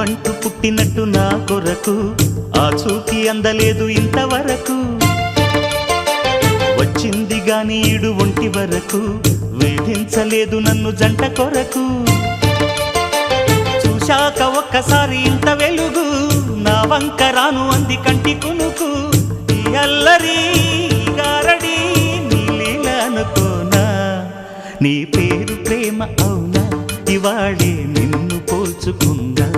ప్రాణమంటూ పుట్టినట్టు నా కొరకు ఆ చూకి అందలేదు ఇంతవరకు వచ్చింది గాని ఈడు ఒంటి వరకు వేధించలేదు నన్ను జంట కొరకు చూశాక ఒక్కసారి ఇంత వెలుగు నా వంక రాను అంది కంటి కునుకు ఈ అల్లరి గారడి నీలీల అనుకోనా నీ పేరు ప్రేమ అవునా ఇవాళే నిన్ను పోల్చుకుందా